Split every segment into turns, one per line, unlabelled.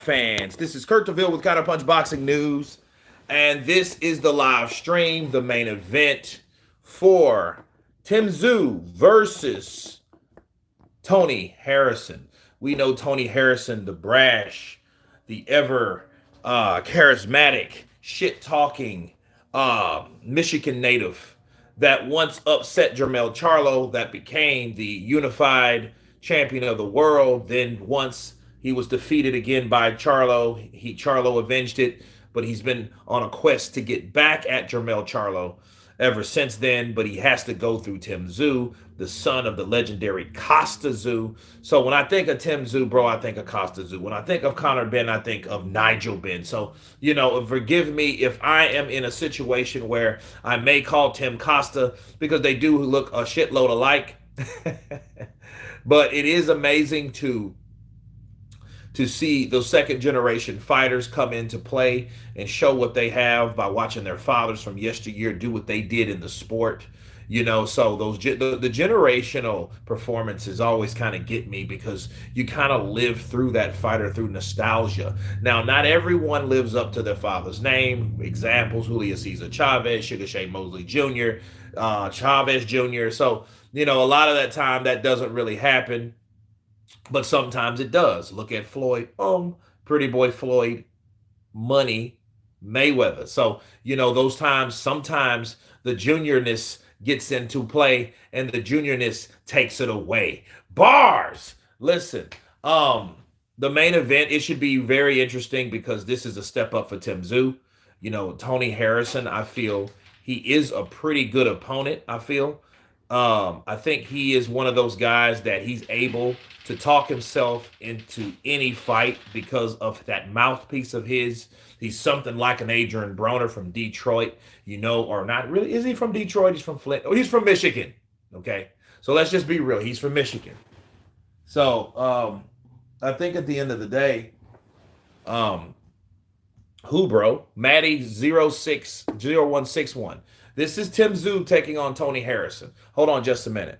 fans. This is Kurt DeVille with Counterpunch Boxing News, and this is the live stream, the main event for Tszyu versus Tony Harrison. We know Tony Harrison, the brash, the ever charismatic, shit talking Michigan native that once upset Jermell Charlo, that became the unified champion of the world. Then once he was defeated again by Charlo, Charlo avenged it, but he's been on a quest to get back at Jermell Charlo ever since then, but he has to go through Tszyu, the son of the legendary Costa Tszyu. So when I think of Tszyu, bro, I think of Costa Tszyu. When I think of Conor Benn, I think of Nigel Benn. So, forgive me if I am in a situation where I may call Tim Costa because they do look a shitload alike. But it is amazing to see those second generation fighters come into play and show what they have by watching their fathers from yesteryear do what they did in the sport. So the generational performances always kind of get me because you kind of live through that fighter through nostalgia. Now, not everyone lives up to their father's name. Examples: Julio Cesar Chavez, Sugar Shane Mosley Jr., Chavez Jr. So a lot of that time that doesn't really happen, but sometimes it does. Look at Floyd, pretty boy Floyd, Money Mayweather. So those times, sometimes the juniorness gets into play and the juniorness takes it away. Bars. Listen, the main event, it should be very interesting because this is a step up for Tszyu. Tony Harrison, I feel he is a pretty good opponent. I think he is one of those guys that he's able to talk himself into any fight because of that mouthpiece of his. He's something like an Adrian Broner from Detroit, or not really. Is he from Detroit? He's from Flint. Oh, he's from Michigan. Okay. So let's just be real. He's from Michigan. So I think at the end of the day, who, bro? Maddie 060161. This is Tszyu taking on Tony Harrison. Hold on just a minute.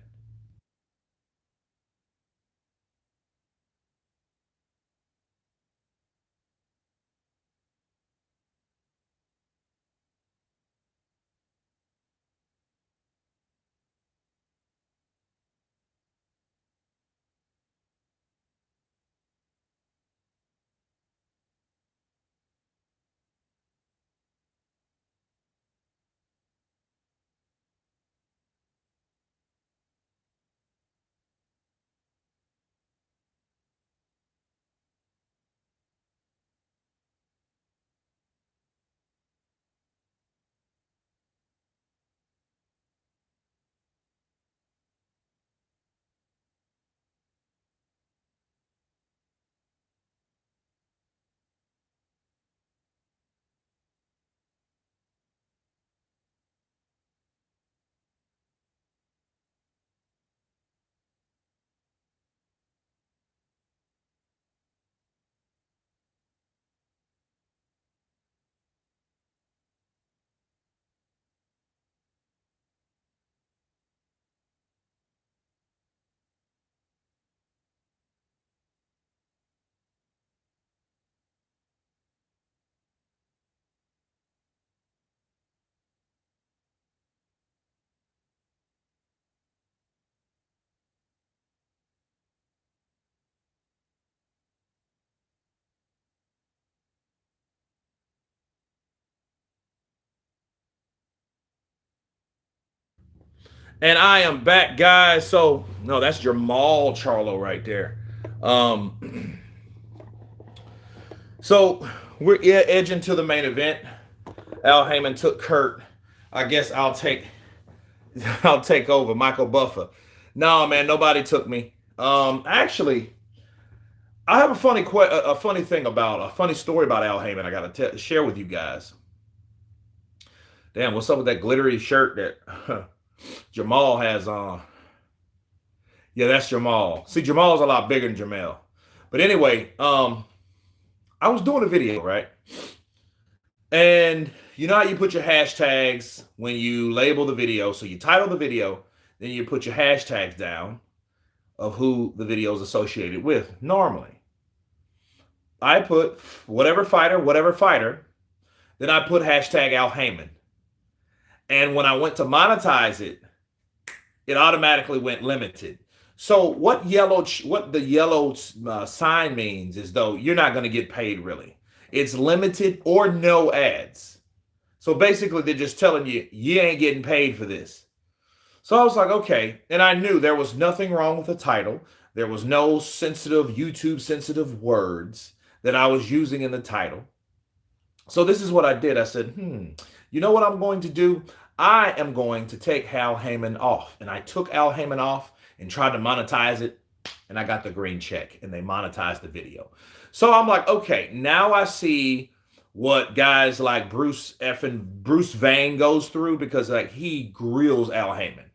And I am back, guys. So, no, that's Jamal Charlo right there. Um, so we're edging to the main event. Al Haymon took Kurt. I guess I'll take over Michael Buffer. No, man, nobody took me. Actually, I have a funny story about Al Haymon. I got to share with you guys. Damn, what's up with that glittery shirt that Jamal has on? Yeah, that's Jamal. See, Jamal's a lot bigger than Jamel. But anyway, I was doing a video, right? And you know how you put your hashtags when you label the video? So you title the video, then you put your hashtags down of who the video is associated with normally. I put whatever fighter. Then I put hashtag Al Haymon. And when I went to monetize it, it automatically went limited. So what the yellow sign means is though you're not going to get paid really. It's limited or no ads. So basically they're just telling you you ain't getting paid for this. So I was like, okay. And I knew there was nothing wrong with the title. There was no sensitive YouTube sensitive words that I was using in the title. So this is what I did. I said, you know what I'm going to do? I am going to take Al Haymon off. And I took Al Haymon off and tried to monetize it. And I got the green check and they monetized the video. So I'm like, okay, now I see what guys like Bruce Vane goes through, because like he grills Al Haymon.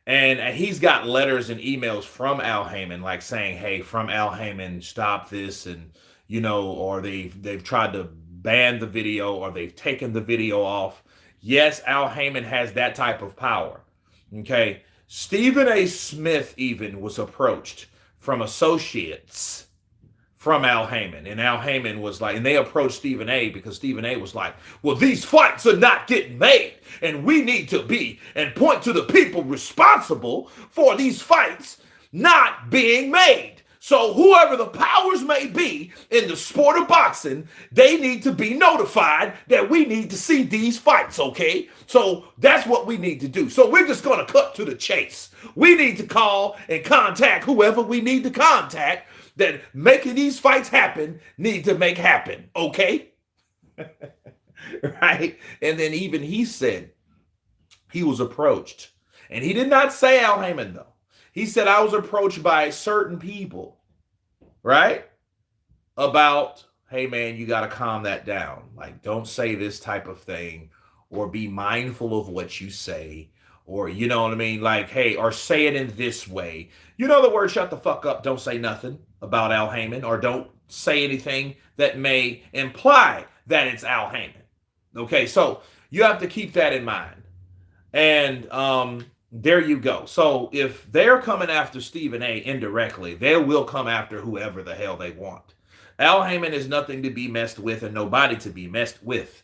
And he's got letters and emails from Al Haymon, like saying, hey, from Al Haymon, stop this. And, you know, or they've tried to ban the video or they've taken the video off. Yes, Al Haymon has that type of power. Okay. Stephen A. Smith even was approached from associates from Al Haymon. And Al Haymon was like, and they approached Stephen A. because Stephen A. was like, well, these fights are not getting made. And we need to be and point to the people responsible for these fights not being made. So whoever the powers may be in the sport of boxing, they need to be notified that we need to see these fights, okay? So that's what we need to do. So we're just going to cut to the chase. We need to call and contact whoever we need to contact that making these fights happen need to make happen, okay? Right? And then even he said he was approached. And he did not say Al Haymon, though. He said, I was approached by certain people, right? About, hey, man, you got to calm that down. Like, don't say this type of thing, or be mindful of what you say, or, you know what I mean? Like, hey, or say it in this way. You know the word shut the fuck up, don't say nothing about Al Haymon, or don't say anything that may imply that it's Al Haymon. Okay, so you have to keep that in mind. And there you go. So if they're coming after Stephen A. indirectly, they will come after whoever the hell they want. Al Haymon is nothing to be messed with and nobody to be messed with.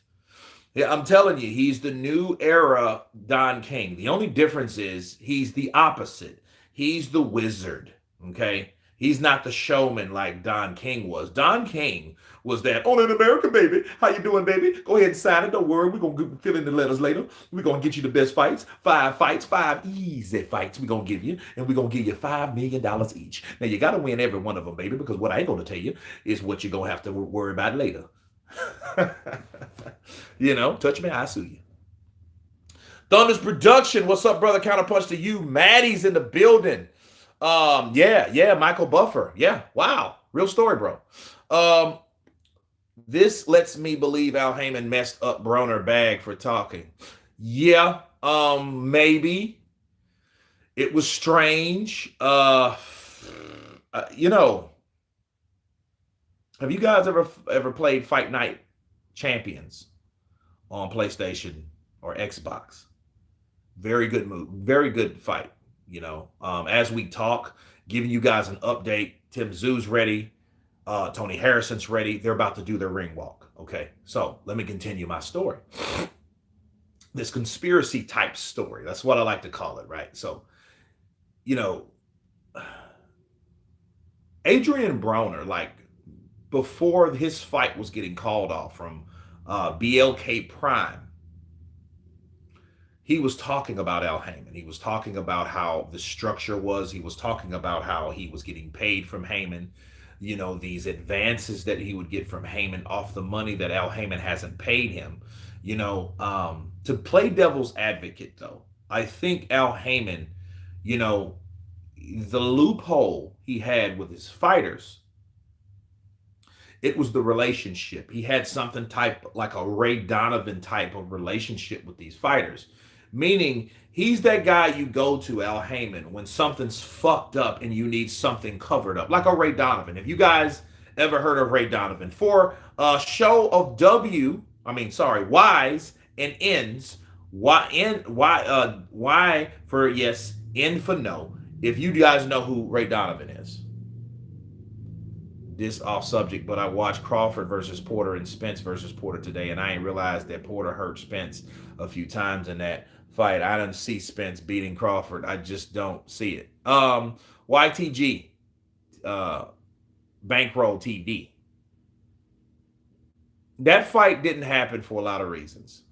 Yeah, I'm telling you, he's the new era Don King. The only difference is he's the opposite. He's the wizard, okay? He's not the showman like Don King was. Don King was that, only in America, baby. How you doing, baby? Go ahead and sign it. Don't worry. We're going to fill in the letters later. We're going to get you the best fights. 5 fights, 5 easy fights we're going to give you. And we're going to give you $5 million each. Now, you got to win every one of them, baby, because what I ain't going to tell you is what you're going to have to worry about later. You know, touch me, I sue you. Thunder's Production. What's up, brother? Counterpunch to you. Maddie's in the building. Yeah, Michael Buffer. Yeah, wow. Real story, bro. This lets me believe Al Haymon messed up Broner bag for talking. Yeah, maybe. It was strange. You know, have you guys ever played Fight Night Champions on PlayStation or Xbox? Very good move. Very good fight. You know, as we talk, giving you guys an update. Tim Tszyu's ready. Tony Harrison's ready. They're about to do their ring walk. Okay, so let me continue my story. This conspiracy type story. That's what I like to call it, right? So, you know, Adrian Broner, like before his fight was getting called off from BLK Prime, he was talking about Al Haymon. He was talking about how the structure was. He was talking about how he was getting paid from Haymon. You know, these advances that he would get from Haymon off the money that Al Haymon hasn't paid him. You know, to play devil's advocate, though, I think Al Haymon, you know, the loophole he had with his fighters, it was the relationship. He had something type like a Ray Donovan type of relationship with these fighters. Meaning, he's that guy you go to, Al Haymon, when something's fucked up and you need something covered up. Like a Ray Donovan. Have you guys ever heard of Ray Donovan? For a show of Y's and N's, Y for yes, N for no. If you guys know who Ray Donovan is. this off subject, but I watched Crawford versus Porter and Spence versus Porter today, and I ain't realized that Porter hurt Spence a few times in that fight. I don't see Spence beating Crawford. I just don't see it. YTG, uh, Bankroll TV. That fight didn't happen for a lot of reasons.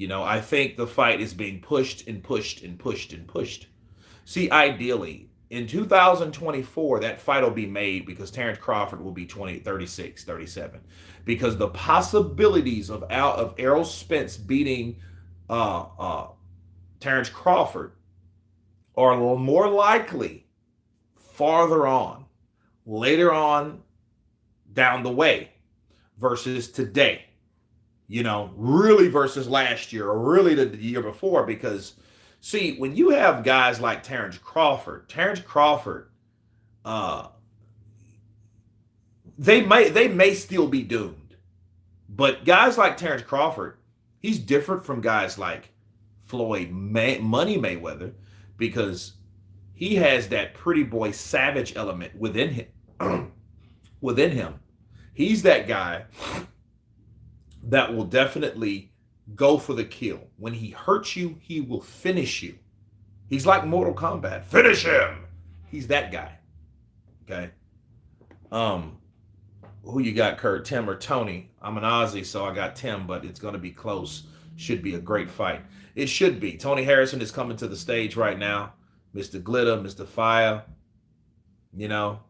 I think the fight is being pushed and pushed and pushed and pushed. See, ideally, in 2024, that fight will be made because Terrence Crawford will be 36, 37. Because the possibilities of Errol Spence beating Terrence Crawford are more likely farther on, later on down the way versus today. Really versus last year or really the year before. Because, see, when you have guys like Terrence Crawford, they may still be doomed. But guys like Terrence Crawford, he's different from guys like Floyd Money Mayweather because he has that pretty boy savage element within him. He's that guy that will definitely go for the kill. When he hurts you, he will finish you. He's like Mortal Kombat. Finish him. He's that guy. Okay. Who you got, Kurt? Tim or Tony? I'm an Aussie, so I got Tim, but it's going to be close. Should be a great fight. It should be. Tony Harrison is coming to the stage right now. Mr. Glitter, Mr. Fire, Mr.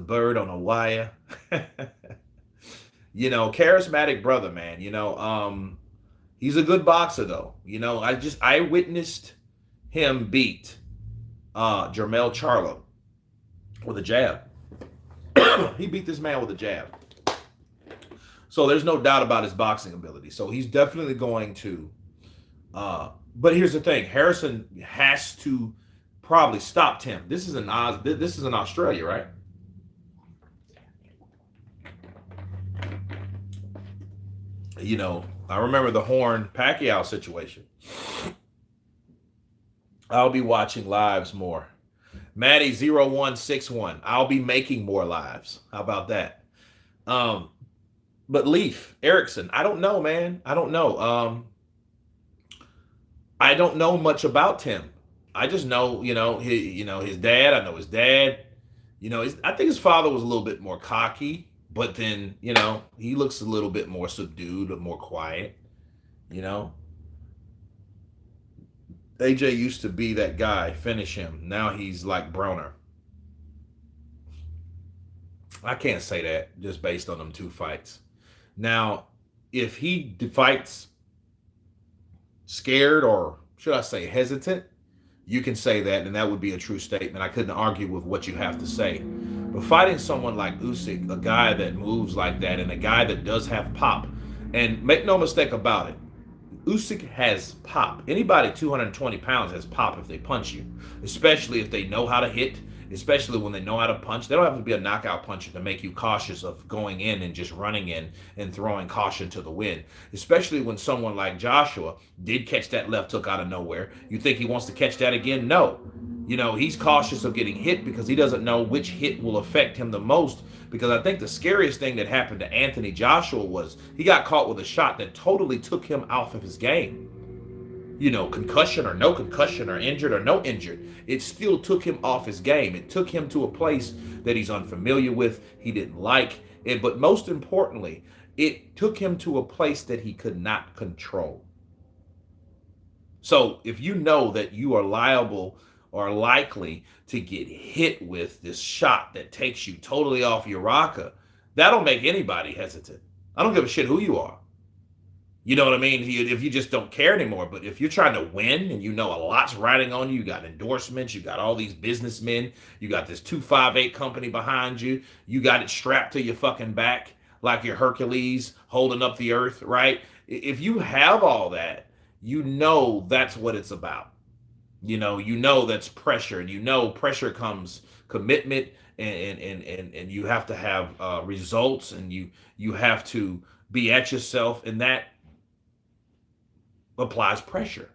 Bird on a wire. Charismatic brother, man. He's a good boxer, though. I witnessed him beat Jermell Charlo with a jab. He beat this man with a jab. So there's no doubt about his boxing ability. So he's definitely going to. But here's the thing: Harrison has to probably stop Tim. This is in Australia, right? I remember the Horn Pacquiao situation. I'll be watching lives more. Maddie0161. I'll be making more lives. How about that? But Leaf Erickson, I don't know, man. I don't know. I don't know much about Tim. I just know, his dad. I know his dad. I think his father was a little bit more cocky. But then, he looks a little bit more subdued or more quiet, AJ used to be that guy, finish him. Now he's like Broner. I can't say that just based on them two fights. Now, if he fights scared or should I say hesitant, you can say that, and that would be a true statement. I couldn't argue with what you have to say. But fighting someone like Usyk, a guy that moves like that, and a guy that does have pop, and make no mistake about it, Usyk has pop. Anybody 220 pounds has pop if they punch you, especially if they know how to hit, especially when they know how to punch. They don't have to be a knockout puncher to make you cautious of going in and just running in and throwing caution to the wind, especially when someone like Joshua did catch that left hook out of nowhere. You think he wants to catch that again? No. He's cautious of getting hit because he doesn't know which hit will affect him the most. Because I think the scariest thing that happened to Anthony Joshua was he got caught with a shot that totally took him off of his game. Concussion or no concussion or injured or no injured. It still took him off his game. It took him to a place that he's unfamiliar with, he didn't like. But most importantly, it took him to a place that he could not control. So if you know that you are liable or likely to get hit with this shot that takes you totally off your rocker, that'll make anybody hesitant. I don't give a shit who you are. You know what I mean? If you just don't care anymore. But if you're trying to win and a lot's riding on you, you got endorsements, you got all these businessmen, you got this 258 company behind you, you got it strapped to your fucking back like you're Hercules holding up the earth, right? If you have all that, that's what it's about. That's pressure, and pressure comes commitment, and you have to have results, and you have to be at yourself, and that applies pressure.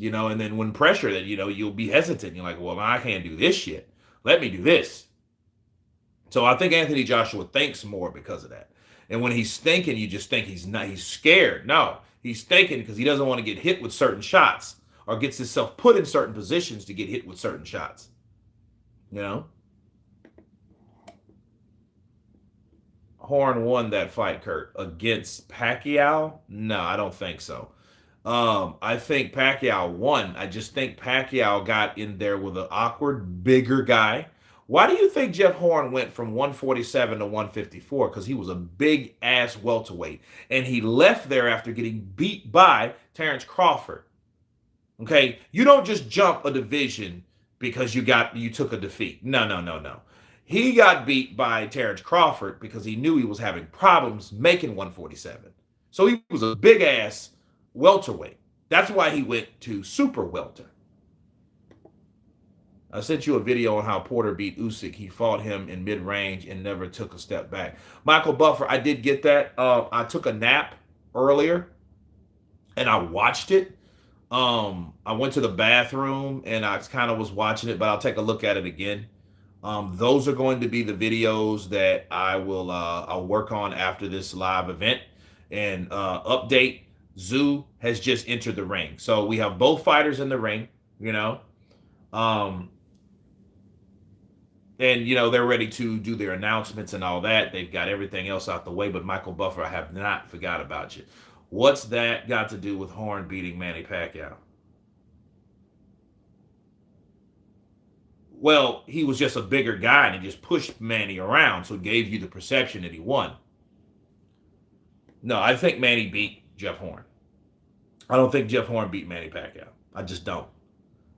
and then when pressure that, you'll be hesitant. You're like, well, I can't do this shit. Let me do this. So I think Anthony Joshua thinks more because of that. And when he's thinking, you just think he's scared. No, he's thinking because he doesn't want to get hit with certain shots or gets himself put in certain positions to get hit with certain shots. Horn won that fight, Kurt, against Pacquiao? No, I don't think so. I think Pacquiao won. I just think Pacquiao got in there with an awkward, bigger guy. Why do you think Jeff Horn went from 147 to 154? Because he was a big ass welterweight. And he left there after getting beat by Terrence Crawford. Okay? You don't just jump a division because you took a defeat. No. He got beat by Terrence Crawford because he knew he was having problems making 147. So he was a big ass welterweight. That's why he went to super welter. I sent you a video on how Porter beat Usyk. He fought him in mid-range and never took a step back. Michael Buffer, I did get that. I took a nap earlier and I watched it. I went to the bathroom and I kind of was watching it, but I'll take a look at it again. Those are going to be the videos that I'll work on after this live event. And update, Tszyu has just entered the ring. So we have both fighters in the ring, and, they're ready to do their announcements and all that. They've got everything else out the way. But Michael Buffer, I have not forgot about you. What's that got to do with Horn beating Manny Pacquiao? Well, he was just a bigger guy and he just pushed Manny around. So it gave you the perception that he won. No, I think Manny beat Jeff Horn. I don't think Jeff Horn beat Manny Pacquiao. I just don't.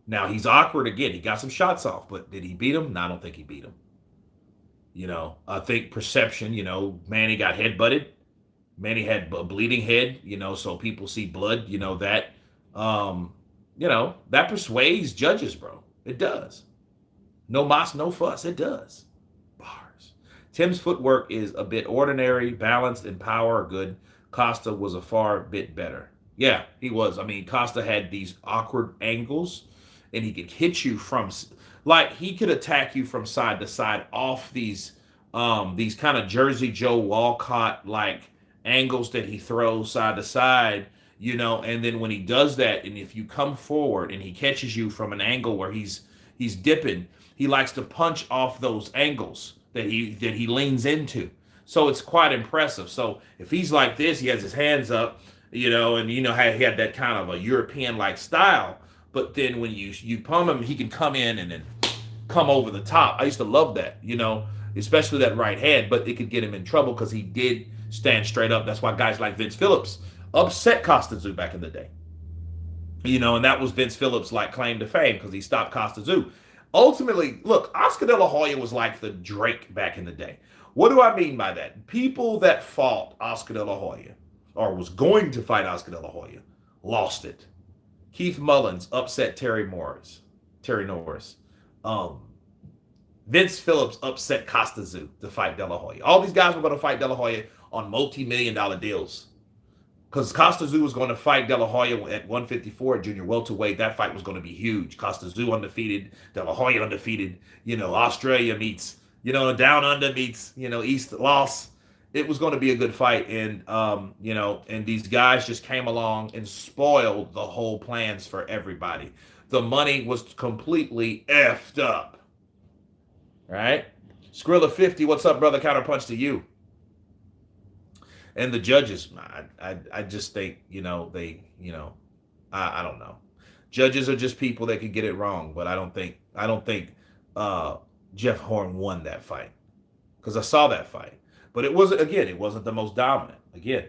Now, he's awkward again. He got some shots off, but did he beat him? No, I don't think he beat him. I think perception, Manny got headbutted. Manny had a bleeding head, so people see blood, that. That persuades judges, bro. It does. No mas, no fuss. It does. Bars. Tim's footwork is a bit ordinary. Balanced and power are good. Costa was a far bit better. Yeah, he was. I mean, Costa had these awkward angles. And he could hit you from, he could attack you from side to side off these kind of Jersey Joe Walcott like angles that he throws side to side, and then when he does that, and if you come forward and he catches you from an angle where he's dipping, he likes to punch off those angles that he leans into. So it's quite impressive. So if he's like this, he has his hands up, and how he had that kind of a European like style. But then when you pump him, he can come in and then come over the top. I used to love that, especially that right hand. But it could get him in trouble because he did stand straight up. That's why guys like Vince Phillips upset Costa Tszyu back in the day. And that was Vince Phillips' claim to fame because he stopped Costa Tszyu. Ultimately, look, Oscar De La Hoya was like the Drake back in the day. What do I mean by that? People that fought Oscar De La Hoya or was going to fight Oscar De La Hoya lost it. Keith Mullins upset Terry Norris. Vince Phillips upset Costa Tszyu to fight De La Hoya. All these guys were going to fight De La Hoya on multi-million-dollar deals. Because Costa Tszyu was going to fight De La Hoya at 154 at junior welterweight. That fight was going to be huge. Costa Tszyu undefeated, De La Hoya undefeated. Australia meets, down under meets, East loss. It was going to be a good fight, and and these guys just came along and spoiled the whole plans for everybody. The money was completely effed up. Right? Skrilla 50, what's up, brother? Counterpunch to you. And the judges, I just think, I don't know. Judges are just people that could get it wrong, but I don't think Jeff Horn won that fight because I saw that fight. But it wasn't the most dominant. Again.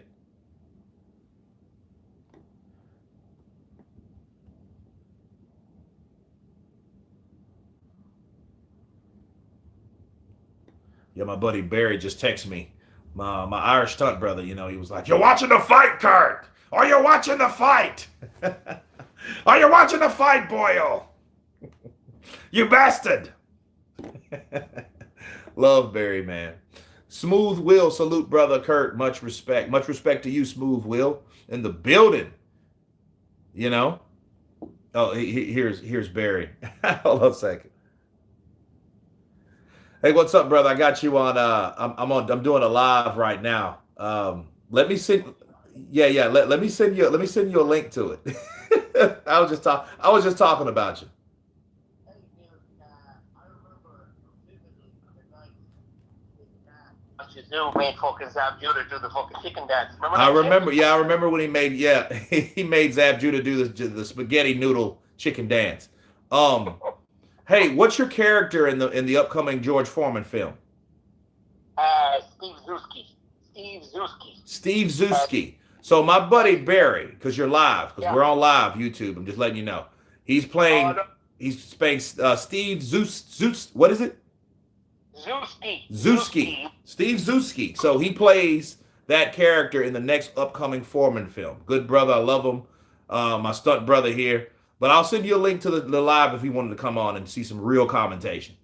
Yeah, my buddy Barry just texted me. My Irish stunt brother, he was like, "You're watching the fight, Kurt? Are you watching the fight? Are you watching the fight, Boyle? You bastard." Love Barry, man. Smooth Will, salute brother Kurt. Much respect. Much respect to you, Smooth Will, in the building. Oh, here's Barry. Hold on a second. Hey, what's up, brother? I got you on. I'm doing a live right now. Let me send. Yeah, yeah. Let me send you. Let me send you a link to it. I was just talking about you.
Tszyu made fucking Zab Judah do the fucking chicken dance. Remember
I
that shit?
remember. Yeah, I remember when he made. Yeah, he made Zab Judah do the spaghetti noodle chicken dance. Um, hey, what's your character in the upcoming George Foreman film?
Steve Zuski. Steve Zuski.
Steve Zuski. So my buddy Barry, because you're live, because
Yeah.
we're on live YouTube. I'm just letting you know. He's playing.
No.
He's playing Steve Zeus. What is it?
Zuski.
Steve Zuski. So he plays that character in the next upcoming Foreman film. Good brother, I love him. My stunt brother here. But I'll send you a link to the live if he wanted to come on and see some real commentation.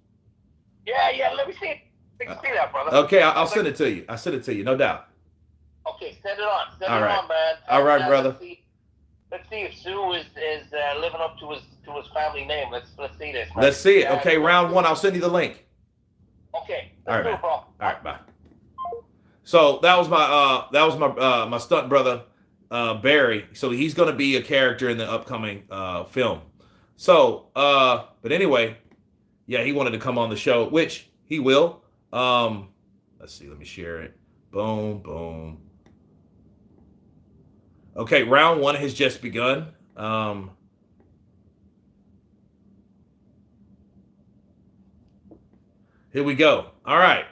Yeah. Let me see it. Let me see that, brother.
Okay, I'll send it to you. I'll send it to you, no doubt.
Okay, send it on. Send
All
it
right.
on, man.
All right, brother.
Let's see if Tszyu is living up to his family name. Let's see this. Man.
Let's see it. Okay, round one. I'll send you the link.
Okay.
All right,
do it, bro.
All right, bye. So that was my stunt brother Barry. So he's going to be a character in the upcoming film. So but anyway, yeah, he wanted to come on the show, which he will. Let's see. Let me share it. Boom, boom. Okay, round one has just begun. Here we go. All right.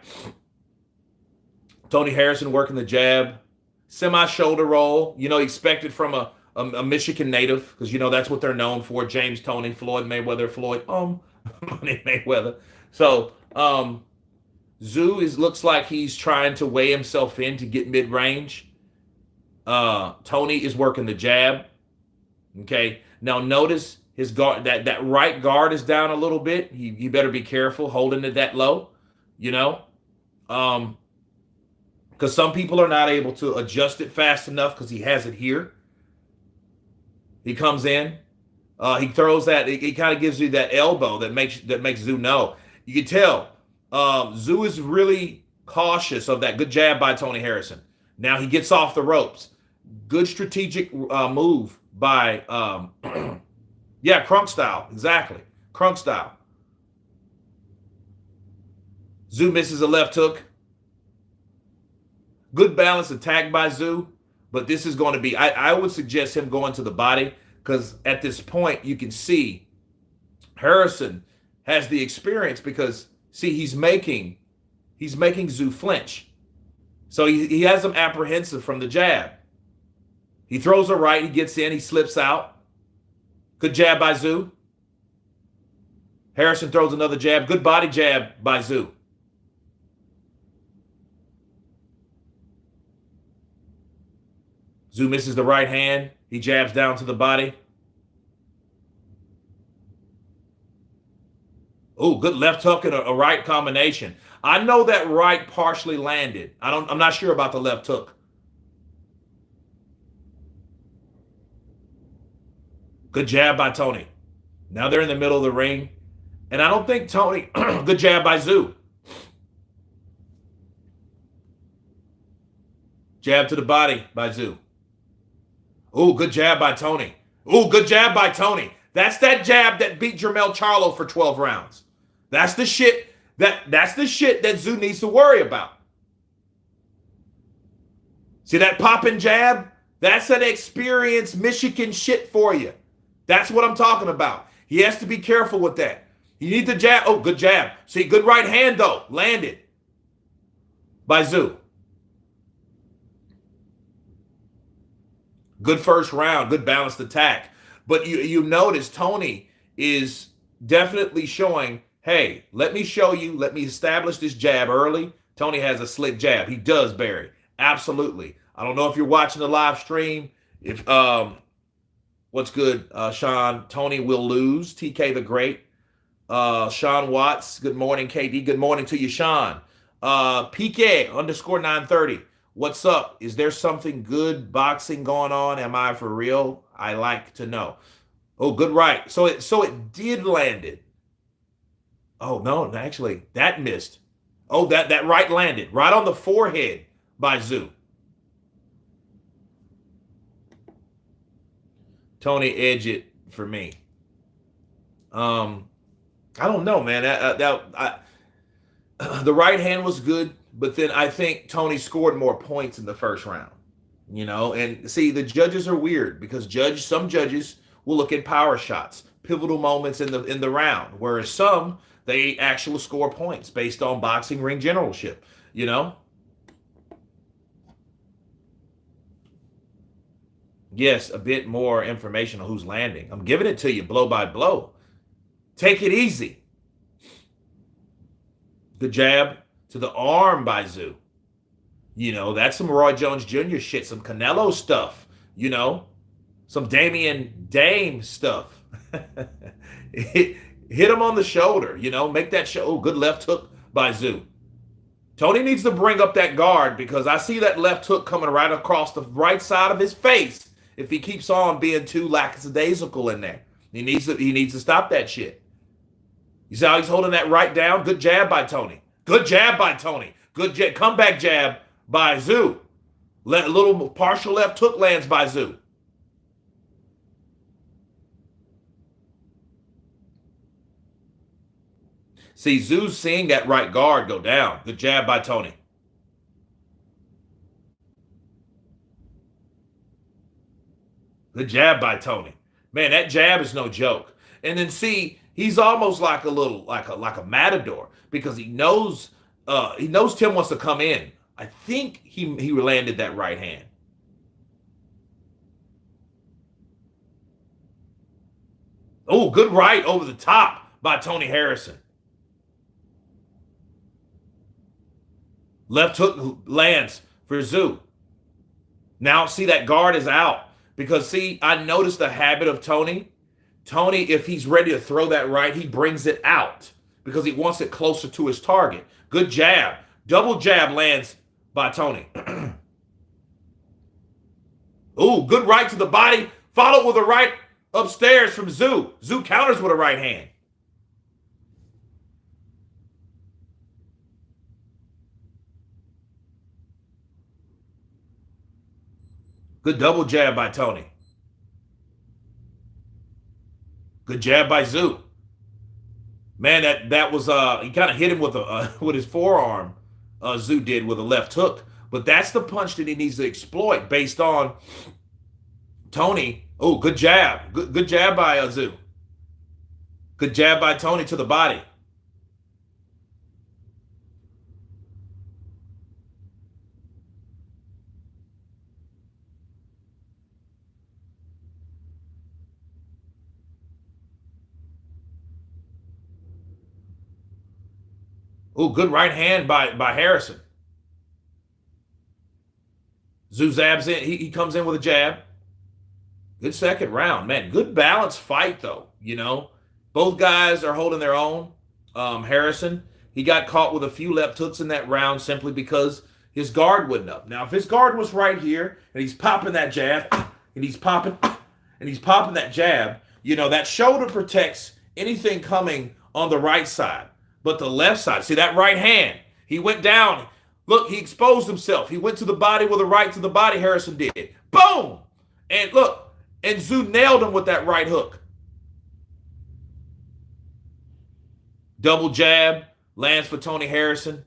Tony Harrison working the jab, semi-shoulder roll. You know, expected from a Michigan native because you know that's what they're known for. James Toney, Floyd Mayweather, Money Mayweather. So Tszyu looks like he's trying to weigh himself in to get mid-range. Tony is working the jab. Okay. Now notice his guard, that right guard is down a little bit. He better be careful holding it that low, you know. Because some people are not able to adjust it fast enough because he has it here. He comes in. He throws that. He kind of gives you that elbow that makes Tszyu know. You can tell Tszyu is really cautious of that. Good jab by Tony Harrison. Now he gets off the ropes. Good strategic move by, yeah, Crunk style. Exactly. Crunk style. Tszyu misses a left hook. Good balance attack by Tszyu, but this is going to be, I would suggest him going to the body because at this point you can see Harrison has the experience because, see, he's making Tszyu flinch. So he has him apprehensive from the jab. He throws a right, he gets in, he slips out. Good jab by Tszyu. Harrison throws another jab. Good body jab by Tszyu. Tszyu misses the right hand. He jabs down to the body. Oh, good left hook and a right combination. I know that right partially landed. I'm not sure about the left hook. Good jab by Tony. Now they're in the middle of the ring. And I don't think Tony, good jab by Tszyu. Jab to the body by Tszyu. Oh, good jab by Tony. Oh, good jab by Tony. That's that jab that beat Jermell Charlo for 12 rounds. That's the shit that's the shit that Tszyu needs to worry about. See that popping jab? That's an experienced Michigan shit for you. That's what I'm talking about. He has to be careful with that. You need the jab. Oh, good jab. See, good right hand though. Landed by Tszyu. Good first round. Good balanced attack. But you notice Tony is definitely showing, hey, let me show you. Let me establish this jab early. Tony has a slick jab. He does, Barry. Absolutely. I don't know if you're watching the live stream. If what's good, Sean? Tony will lose. TK the Great. Sean Watts. Good morning, KD. Good morning to you, Sean. PK _ 930. What's up? Is there something good boxing going on? Am I for real? I like to know. Oh, good right. So it did land it. Oh no, actually that missed. Oh, that right landed right on the forehead by Zoo. Tony edge it for me. Um, I don't know, man. The right hand was good, but then I think Tony scored more points in the first round. And see, the judges are weird because some judges will look at power shots, pivotal moments in the round, whereas some they actually score points based on boxing ring generalship. You know, yes, a bit more information on who's landing. I'm giving it to you blow by blow. Take it easy. The jab to the arm by Zoo. That's some Roy Jones Jr. shit, some Canelo stuff. You know, some Damian Dame stuff. Hit him on the shoulder, make that show. Oh, good left hook by Zoo. Tony needs to bring up that guard because I see that left hook coming right across the right side of his face if he keeps on being too lackadaisical in there. He needs to stop that shit. You see how he's holding that right down? Good jab by Tony. Good jab by Tony. Comeback jab by Zoo. Little partial left hook lands by Zoo. See, Zoo's seeing that right guard go down. Good jab by Tony. Good jab by Tony. Man, that jab is no joke. And then see, he's almost like a little like a matador because he knows Tim wants to come in. I think he landed that right hand. Oh, good right over the top by Tony Harrison. Left hook lands for Zoo. Now, see, that guard is out because, see, I noticed the habit of Tony. Tony, if he's ready to throw that right, he brings it out because he wants it closer to his target. Good jab. Double jab lands by Tony. Ooh, good right to the body, followed with a right upstairs from Zoo. Zoo counters with a right hand. Good double jab by Tony. Good jab by Zoo. Man, that was he kind of hit him with a with his forearm. Zoo did with a left hook, but that's the punch that he needs to exploit based on Tony. Oh, good jab. Good jab by Zoo. Good jab by Tony to the body. Oh, good right hand by Harrison. Zoo zabs in. He comes in with a jab. Good second round, man. Good balanced fight though. Both guys are holding their own. Harrison, he got caught with a few left hooks in that round simply because his guard wouldn't up. Now, if his guard was right here and he's popping that jab and he's popping that jab, that shoulder protects anything coming on the right side. But the left side, see that right hand, he went down. Look, he exposed himself. He went to the body with a right to the body, Harrison did. Boom! And look, and Zoo nailed him with that right hook. Double jab lands for Tony Harrison.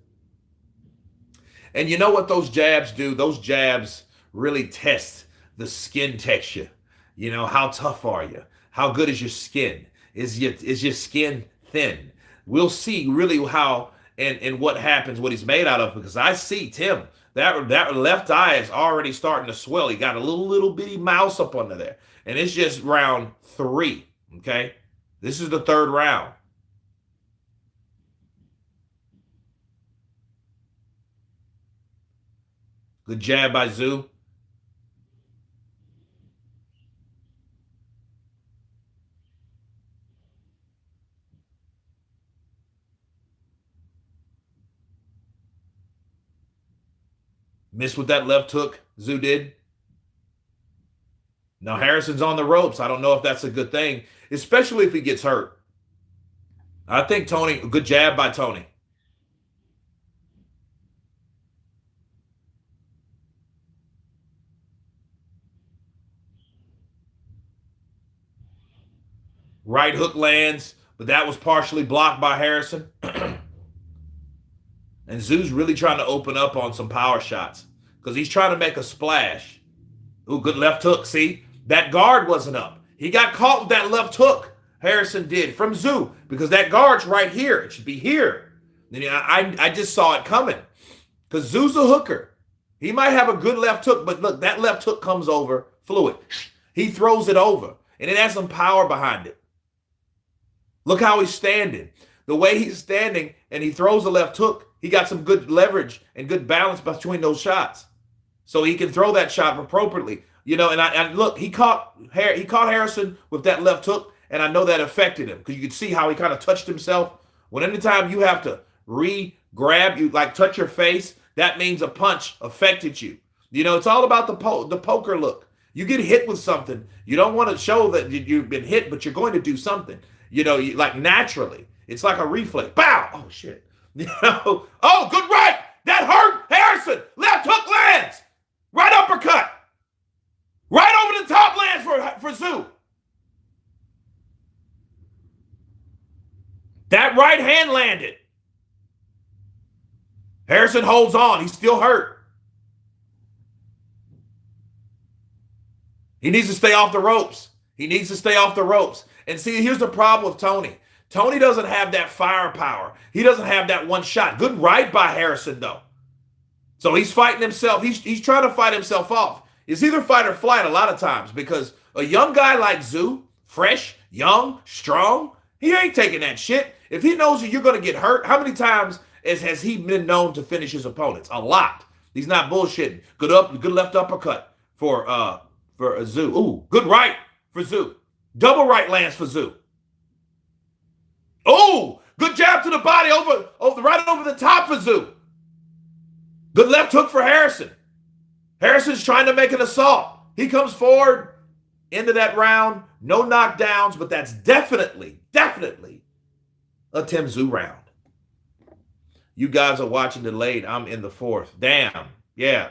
And you know what those jabs do? Those jabs really test the skin texture. How tough are you? How good is your skin? Is your skin thin? We'll see really how and what happens, what he's made out of, because I see Tim. That left eye is already starting to swell. He got a little bitty mouse up under there. And it's just round 3. Okay. This is the third round. Good jab by Zoo. Missed with that left hook, Zoo did. Now Harrison's on the ropes. I don't know if that's a good thing, especially if he gets hurt. I think Tony, good jab by Tony. Right hook lands, but that was partially blocked by Harrison. And Tszyu's really trying to open up on some power shots because he's trying to make a splash. Ooh, good left hook. See, that guard wasn't up. He got caught with that left hook. Harrison did from Tszyu because that guard's right here. It should be here. And I just saw it coming because Tszyu's a hooker. He might have a good left hook, but look, that left hook comes over fluid. He throws it over, and it has some power behind it. Look how he's standing. The way he's standing and he throws the left hook, he got some good leverage and good balance between those shots. So he can throw that shot appropriately. You know, and look, he caught Harrison with that left hook, and I know that affected him because you could see how he kind of touched himself. When anytime you have to re-grab, you like touch your face, that means a punch affected you. You know, it's all about the poker look. You get hit with something, you don't want to show that you've been hit, but you're going to do something. You know, like naturally. It's like a reflex. Bow! Oh, shit. You know? Oh, good right! That hurt Harrison! Left hook lands! Right uppercut! Right over the top lands for Tszyu. That right hand landed. Harrison holds on. He's still hurt. He needs to stay off the ropes. He needs to stay off the ropes. And see, here's the problem with Tony. Tony doesn't have that firepower. He doesn't have that one shot. Good right by Harrison, though. So he's fighting himself. He's trying to fight himself off. It's either fight or flight a lot of times because a young guy like Tszyu, fresh, young, strong, he ain't taking that shit. If he knows that you're going to get hurt, how many times has he been known to finish his opponents? A lot. He's not bullshitting. Good left uppercut for Tszyu. Ooh, good right for Tszyu. Double right lands for Tszyu. Oh, good jab to the body right over the top for Tszyu. Good left hook for Harrison. Harrison's trying to make an assault. He comes forward into that round. No knockdowns, but that's definitely a Tszyu round. You guys are watching delayed. I'm in the fourth. Damn. Yeah.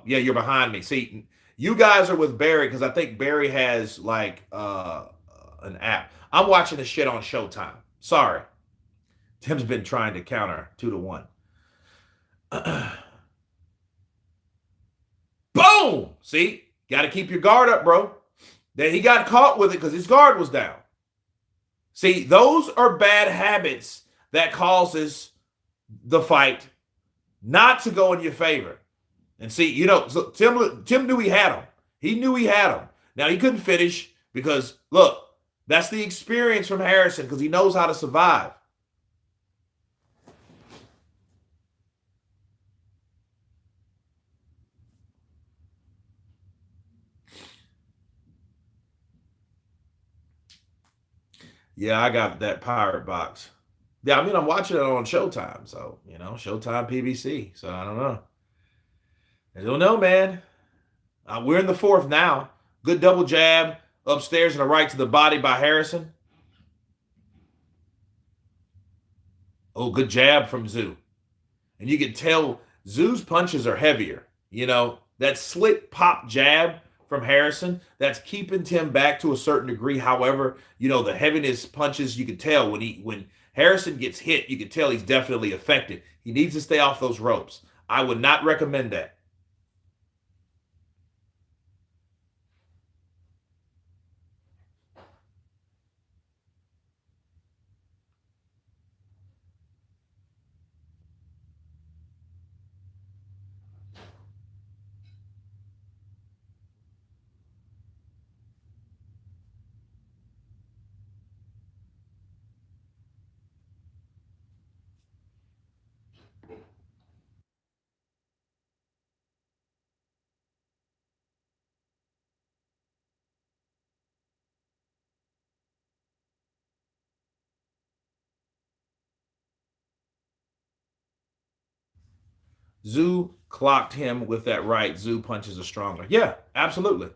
You're behind me. See, you guys are with Barry because I think Barry has like an app. I'm watching the shit on Showtime. Sorry. Tim's been trying to counter 2-1. Boom! See? Got to keep your guard up, bro. Then he got caught with it because his guard was down. See, those are bad habits that causes the fight not to go in your favor. And see, you know, so Tim knew he had him. He knew he had him. Now, he couldn't finish because, look, that's the experience from Harrison because he knows how to survive. Yeah, I got that pirate box. Yeah, I mean, I'm watching it on Showtime. So, you know, Showtime PBC. So, I don't know. I don't know, man. We're in the fourth now. Good double jab upstairs and a right to the body by Harrison. Oh, good jab from Tszyu. And you can tell Tszyu's punches are heavier. You know, that slick pop jab from Harrison, that's keeping Tim back to a certain degree. However, you know, the heaviness punches, you can tell when Harrison gets hit, you can tell he's definitely affected. He needs to stay off those ropes. I would not recommend that. Tszyu clocked him with that right. Tszyu punches are stronger. Yeah, absolutely.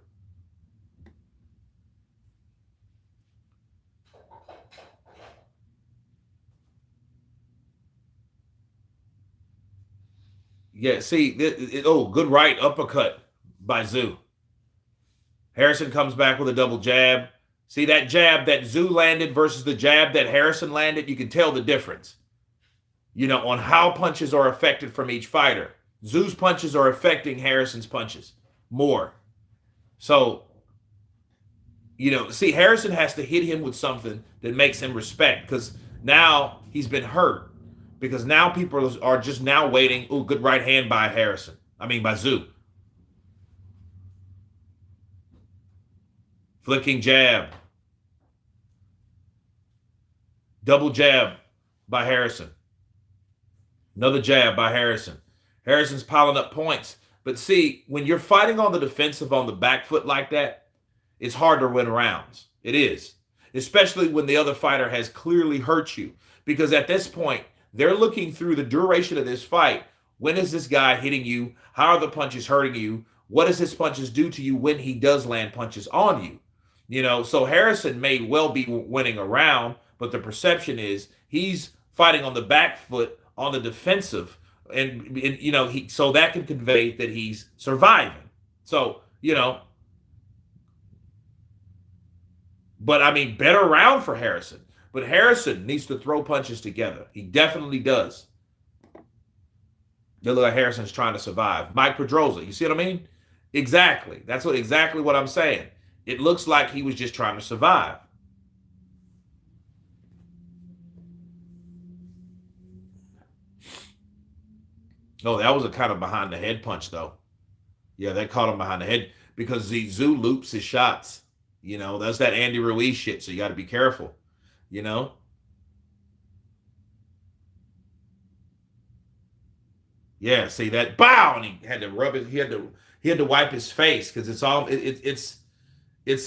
Yeah, see, oh, good right uppercut by Tszyu. Harrison comes back with a double jab. See that jab that Tszyu landed versus the jab that Harrison landed? You can tell the difference, on how punches are affected from each fighter. Tszyu's punches are affecting Harrison's punches more. So, see, Harrison has to hit him with something that makes him respect because now he's been hurt. Because now people are just now waiting. Ooh, good right hand by Harrison. I mean, by Tszyu. Flicking jab. Double jab by Harrison. Another jab by Harrison. Harrison's piling up points. But see, when you're fighting on the defensive on the back foot like that, it's hard to win rounds. It is. Especially when the other fighter has clearly hurt you. Because at this point, they're looking through the duration of this fight. When is this guy hitting you? How are the punches hurting you? What does his punches do to you when he does land punches on you? So Harrison may well be winning a round, but the perception is he's fighting on the back foot, on the defensive, and so that can convey that he's surviving. So, but I mean, better round for Harrison. But Harrison needs to throw punches together. He definitely does. They look like Harrison's trying to survive. Mike Pedroza, you see what I mean? Exactly. That's exactly what I'm saying. It looks like he was just trying to survive. Oh, that was a kind of behind the head punch, though. Yeah, they caught him behind the head because Tszyu loops his shots. That's that Andy Ruiz shit, so you got to be careful. Yeah, see that bow, and he had to rub it. He had to wipe his face because it's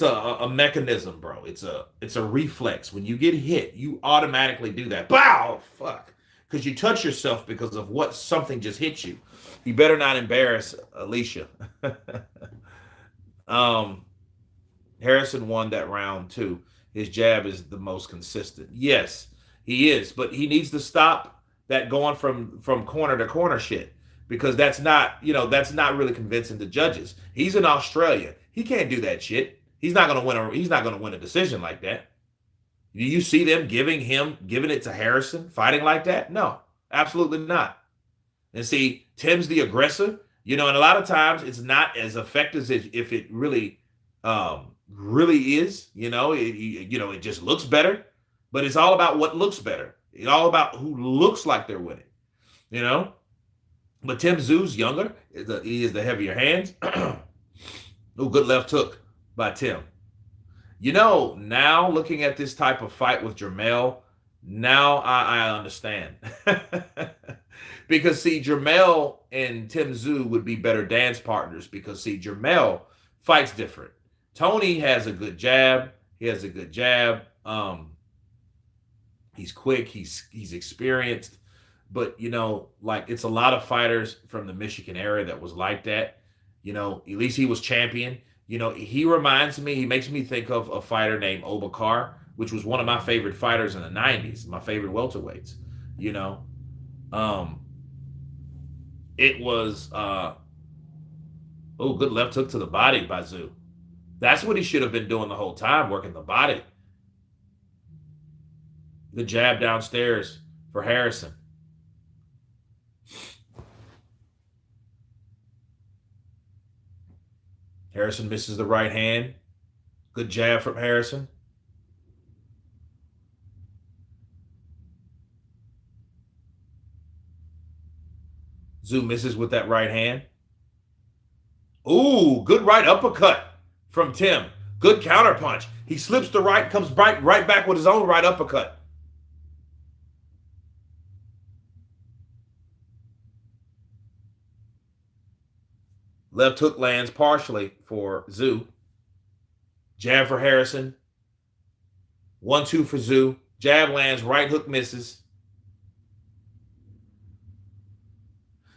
a mechanism, bro. It's a reflex. When you get hit, you automatically do that. Bow, fuck, because you touch yourself because of what something just hit you. You better not embarrass Alicia. Harrison won that round too. His jab is the most consistent. Yes, he is, but he needs to stop that going from corner to corner shit because that's not really convincing the judges. He's in Australia. He can't do that shit. He's not gonna win a decision like that. Do you see them giving it to Harrison fighting like that? No, absolutely not. And see, Tim's the aggressor, and a lot of times it's not as effective as if it really is. It just looks better, but it's all about what looks better. It's all about who looks like they're winning. But Tim Tszyu's younger. He is the heavier hands. Oh, good left hook by Tim. Now looking at this type of fight with Jermell, now I understand. Because, see, Jermell and Tim Tszyu would be better dance partners because, see, Jermell fights different. Tony has a good jab. He has a good jab. He's quick. He's experienced. But, it's a lot of fighters from the Michigan area that was like that. At least he was champion. He reminds me, he makes me think of a fighter named Obakar, which was one of my favorite fighters in the 90s, my favorite welterweights. It was, good left hook to the body by Tszyu. That's what he should have been doing the whole time, working the body. The jab downstairs for Harrison. Harrison misses the right hand. Good jab from Harrison. Tszyu misses with that right hand. Ooh, good right uppercut from Tim. Good counter punch. He slips the right, comes right back with his own right uppercut. Left hook lands partially for Tszyu. Jab for Harrison. 1-2 for Tszyu. Jab lands, right hook misses.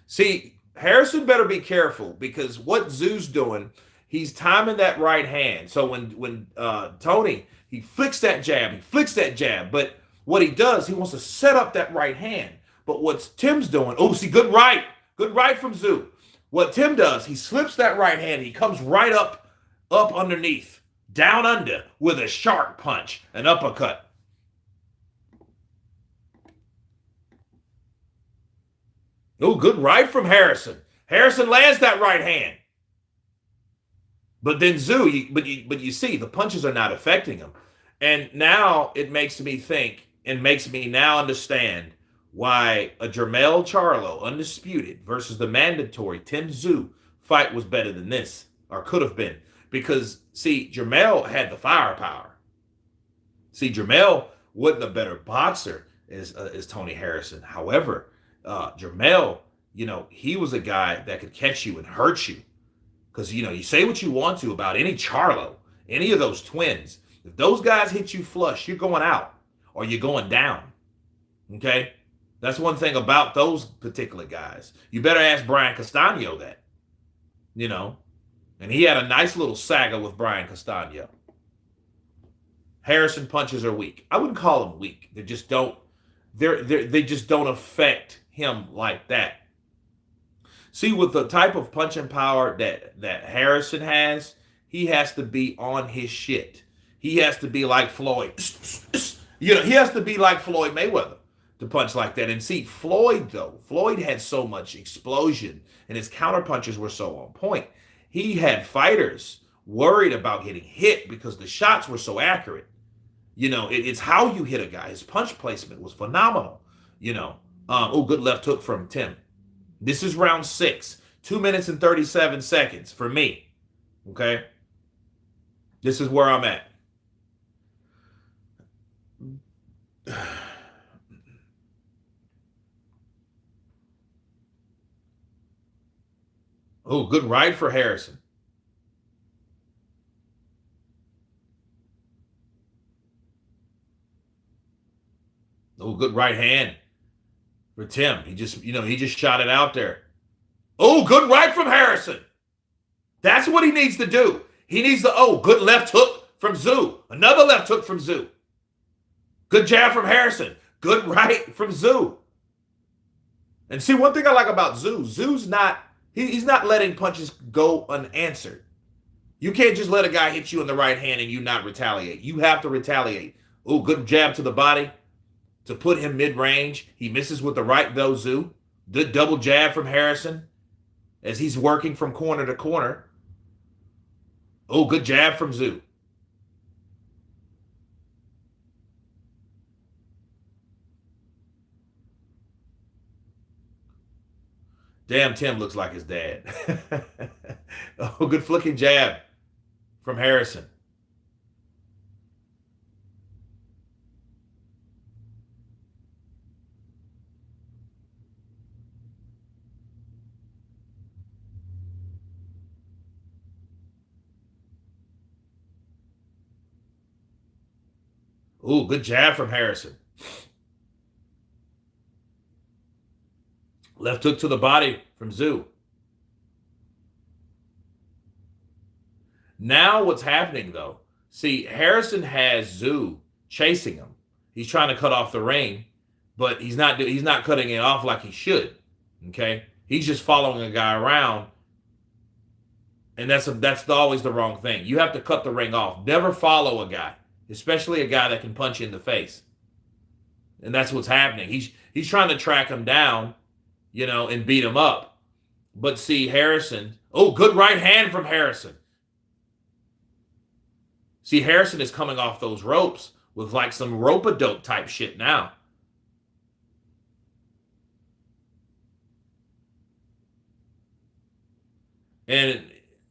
See, Harrison better be careful because what Tszyu's doing, he's timing that right hand. So when Tony, he flicks that jab, but what he does, he wants to set up that right hand. But what's Tim's doing, see, good right Good right from Tszyu. What Tim does, he slips that right hand. He comes right up underneath, down under with a sharp punch, an uppercut. Oh, good right from Harrison. Harrison lands that right hand. But then Tszyu, but you see, the punches are not affecting him. And now it makes me think and makes me now understand why a Jermell Charlo, undisputed, versus the mandatory Tim Tszyu fight was better than this, or could have been. Because, see, Jermell had the firepower. See, Jermell wasn't a better boxer as Tony Harrison. However, Jermell, he was a guy that could catch you and hurt you. Because, you say what you want to about any Charlo, any of those twins. If those guys hit you flush, you're going out or you're going down. Okay? That's one thing about those particular guys. You better ask Brian Castano that. And he had a nice little saga with Brian Castano. Harrison punches are weak. I wouldn't call them weak. They just don't affect him like that. See, with the type of punching power that Harrison has, he has to be on his shit. He has to be like Floyd. He has to be like Floyd Mayweather to punch like that. And see, Floyd had so much explosion and his counterpunches were so on point. He had fighters worried about getting hit because the shots were so accurate. It's how you hit a guy. His punch placement was phenomenal. Good left hook from Tim. This is round 6, 2 minutes and 37 seconds for me. Okay? This is where I'm at. Oh, good right for Harrison. Oh, good right hand for Tim. He just shot it out there. Oh, good right from Harrison. That's what he needs to do. He needs to, good left hook from Tszyu. Another left hook from Tszyu. Good jab from Harrison. Good right from Tszyu. And see, one thing I like about Tszyu, he's not letting punches go unanswered. You can't just let a guy hit you in the right hand and you not retaliate. You have to retaliate. Oh, good jab to the body to put him mid-range. He misses with the right, though, Tszyu. Good double jab from Harrison as he's working from corner to corner. Oh, good jab from Tszyu. Damn, Tim looks like his dad. Oh, good flicking jab from Harrison. Ooh, good jab from Harrison. Left hook to the body from Tszyu. Now what's happening, though, see, Harrison has Tszyu chasing him. He's trying to cut off the ring, but he's not cutting it off like he should. Okay? He's just following a guy around, and that's always the wrong thing. You have to cut the ring off. Never follow a guy, especially a guy that can punch you in the face. And that's what's happening. He's trying to track him down, and beat him up. But see, Harrison, good right hand from Harrison. See, Harrison is coming off those ropes with like some rope-a-dope type shit now. And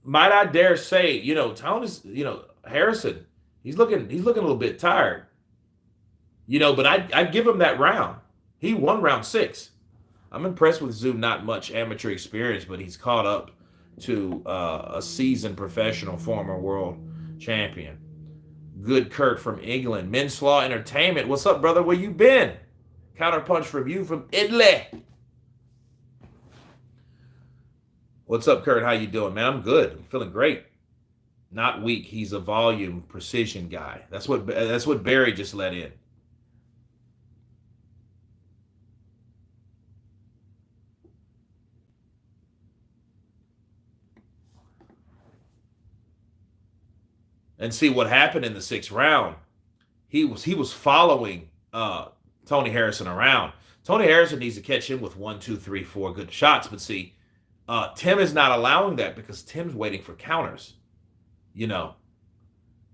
might I dare say, Harrison, he's looking a little bit tired. But I give him that round. He won round 6. I'm impressed with Tszyu. Not much amateur experience, but he's caught up to a seasoned professional former world champion. Good Kurt from England. Men's Law Entertainment. What's up, brother? Where you been? Counterpunch from you from Italy. What's up, Kurt? How you doing, man? I'm good. I'm feeling great. Not weak. He's a volume precision guy. That's what Barry just let in. And see what happened in the 6th round. He was following Tony Harrison around. Tony Harrison needs to catch him with 1, 2, 3, 4 good shots. But see, Tim is not allowing that because Tim's waiting for counters, you know.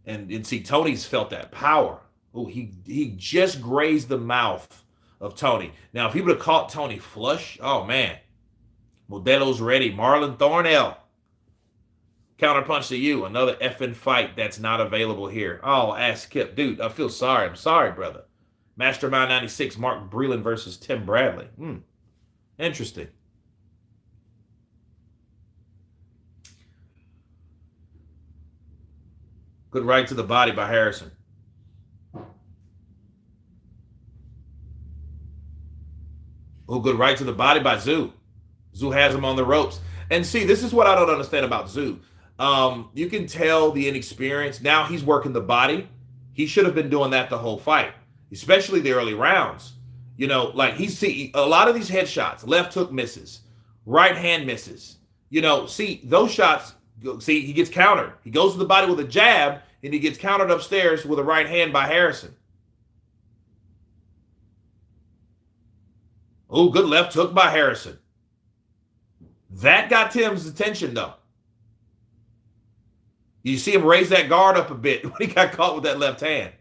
And see, Tony's felt that power. Oh, he just grazed the mouth of Tony. Now, if he would have caught Tony flush, oh man, Modelo's ready. Marlon Thornell, counterpunch to you. Another effing fight that's not available here. Oh, ass Kip, dude. I feel sorry. I'm sorry, brother. Mastermind 96, Mark Breland versus Tim Bradley. Interesting. Good right to the body by Harrison. Oh, good right to the body by Tszyu. Tszyu has him on the ropes. And see, this is what I don't understand about Tszyu. You can tell the inexperience. Now he's working the body. He should have been doing that the whole fight, especially the early rounds. You know, like see a lot of these headshots, left hook misses, right hand misses. You know, see those shots. See, he gets countered. He goes to the body with a jab, and he gets countered upstairs with a right hand by Harrison. Oh, good left hook by Harrison. That got Tim's attention, though. You see him raise that guard up a bit when he got caught with that left hand.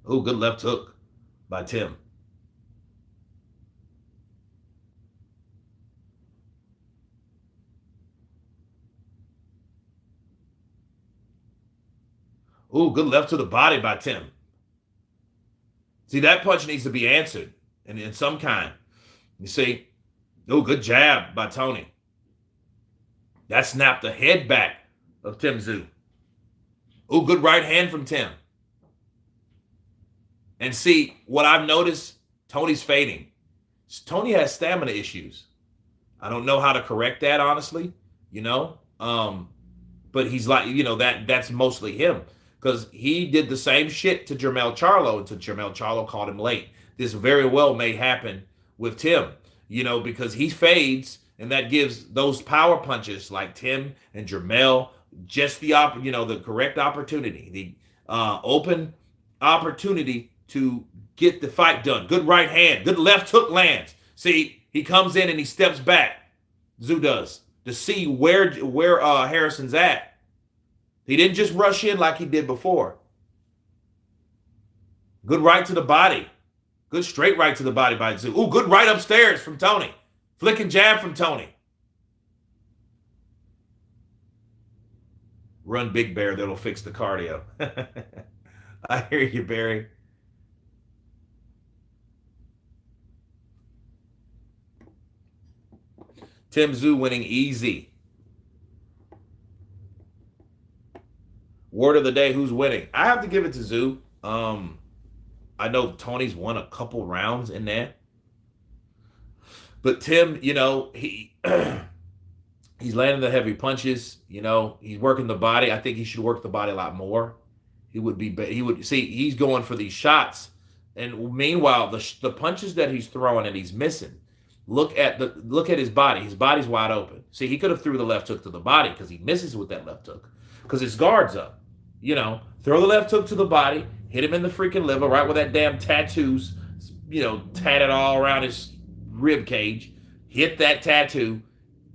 Oh, good left hook by Tim. Oh, good left to the body by Tim. See, that punch needs to be answered in some kind. You see? Oh, good jab by Tony. That snapped the head back of Tim Tszyu. Oh, good right hand from Tim. And see, what I've noticed, Tony's fading. Tony has stamina issues. I don't know how to correct that, honestly, you know. But he's like, you know, that's mostly him. Because he did the same shit to Jermell Charlo until Jermell Charlo caught him late. This very well may happen with Tim, you know, because he fades, and that gives those power punches like Tim and Jermell just the the correct opportunity, the open opportunity to get the fight done. Good right hand, good left hook lands. See, he comes in and he steps back. Tszyu does to see where Harrison's at. He didn't just rush in like he did before. Good right to the body. Good straight right to the body by Tszyu. Ooh, good right upstairs from Tony. Flicking jab from Tony. Run, Big Bear. That'll fix the cardio. I hear you, Barry. Tim Tszyu winning easy. Word of the day, who's winning? I have to give it to Tszyu. I know Tony's won a couple rounds in there. But Tim, you know, he's landing the heavy punches. You know, he's working the body. I think he should work the body a lot more. He would see, he's going for these shots. And meanwhile, the punches that he's throwing and he's missing. Look at his body. His body's wide open. See, he could have threw the left hook to the body because he misses with that left hook. Because his guard's up. You know, throw the left hook to the body, hit him in the freaking liver, right where that damn tattoos, tatted all around his rib cage. Hit that tattoo.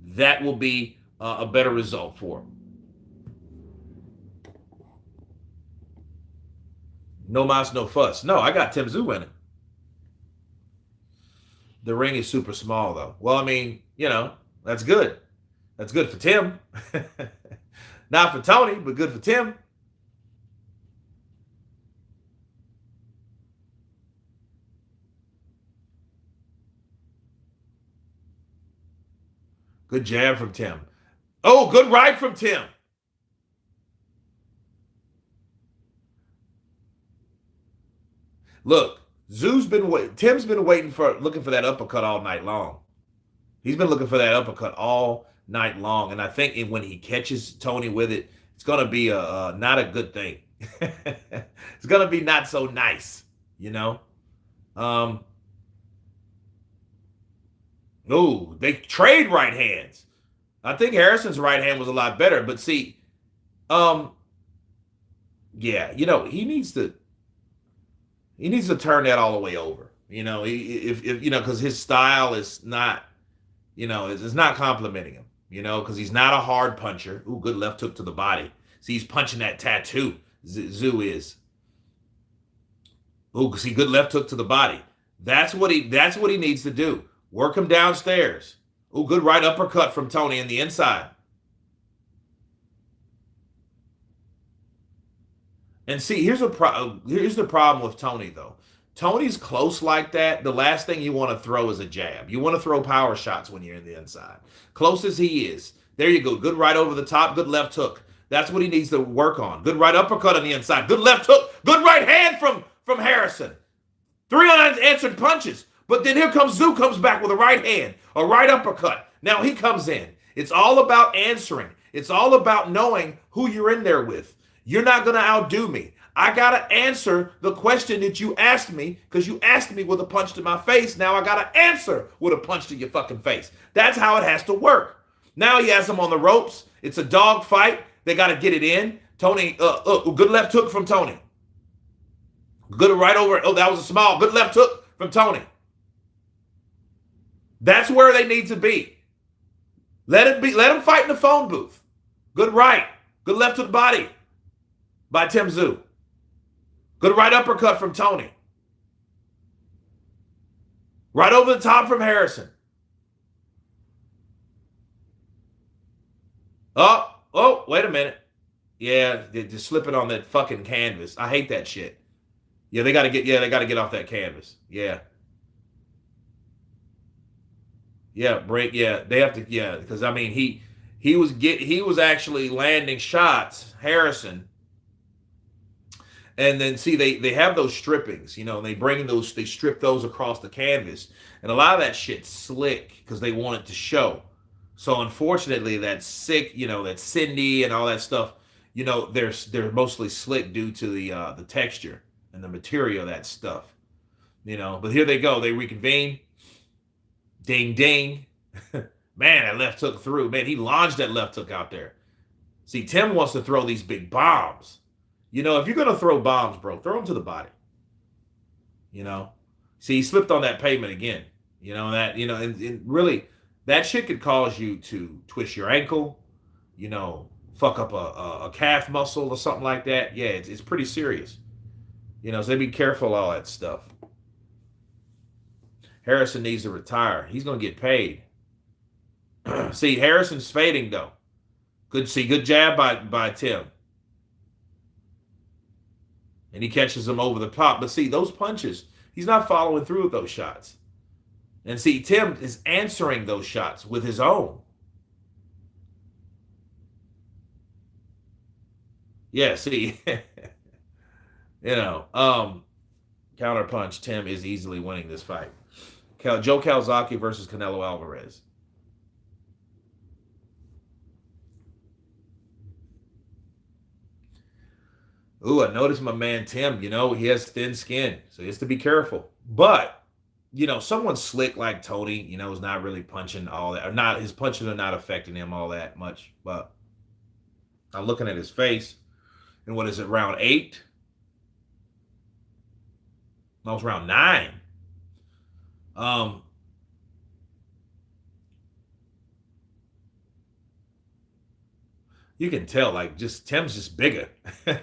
That will be a better result for him. No mas, no fuss. No, I got Tim Tszyu winning. The ring is super small, though. Well, I mean, that's good. That's good for Tim. Not for Tony, but good for Tim. Good jab from Tim. Oh, good right from Tim. Look, Tim's been looking for that uppercut all night long. He's been looking for that uppercut all night long, and I think when he catches Tony with it, it's going to be not a good thing. It's it's gonna be not so nice, you know. Um, ooh, they trade right hands. I think Harrison's right hand was a lot better, but see, um, yeah, he needs to turn that all the way over. If because his style is not, it's not complimenting him. Because he's not a hard puncher. Ooh, good left hook to the body. See, he's punching that tattoo. Tszyu is. Ooh, see, good left hook to the body. That's what he needs to do. Work him downstairs. Ooh, good right uppercut from Tony in the inside. And see, here's the problem with Tony though. Tony's close like that. The last thing you want to throw is a jab. You want to throw power shots when you're in the inside. Close as he is. There you go. Good right over the top. Good left hook. That's what he needs to work on. Good right uppercut on the inside. Good left hook. Good right hand from Harrison. 3 unanswered punches. But then here comes Tszyu, comes back with a right hand, a right uppercut. Now he comes in. It's all about answering. It's all about knowing who you're in there with. You're not going to outdo me. I got to answer the question that you asked me because you asked me with a punch to my face. Now I got to answer with a punch to your fucking face. That's how it has to work. Now he has him on the ropes. It's a dog fight. They got to get it in. Tony, good left hook from Tony. Good right over. Oh, that was a small. Good left hook from Tony. That's where they need to be. Let him fight in the phone booth. Good right. Good left to the body by Tszyu. Good right uppercut from Tony. Right over the top from Harrison. Oh, wait a minute. Yeah, they're just slipping on that fucking canvas. I hate that shit. They gotta get off that canvas. Yeah. Yeah, break. Yeah, they have to. Yeah, because I mean, he was actually landing shots, Harrison, and then see they have those strippings, and they strip those across the canvas, and a lot of that shit's slick because they want it to show. So unfortunately, that Cindy and all that stuff, they're mostly slick due to the texture and the material of that stuff, But here they go, they reconvene. Ding, ding. Man, that left hook through. Man, he launched that left hook out there. See, Tim wants to throw these big bombs. If you're going to throw bombs, bro, throw them to the body. See, he slipped on that pavement again. And really, that shit could cause you to twist your ankle, fuck up a calf muscle or something like that. Yeah, it's pretty serious. So be careful, all that stuff. Harrison needs to retire. He's going to get paid. See, Harrison's fading, though. Good jab by Tim. And he catches him over the top. But see, those punches, he's not following through with those shots. And see, Tim is answering those shots with his own. Yeah, see. Counterpunch, Tim is easily winning this fight. Joe Calzaghe versus Canelo Alvarez. Ooh, I noticed my man Tim, he has thin skin, so he has to be careful. But, someone slick like Tony, is not really punching all that, or not, his punches are not affecting him all that much. But I'm looking at his face, and what is it, round 8? No, it's round 9. You can tell, like, Tim's just bigger.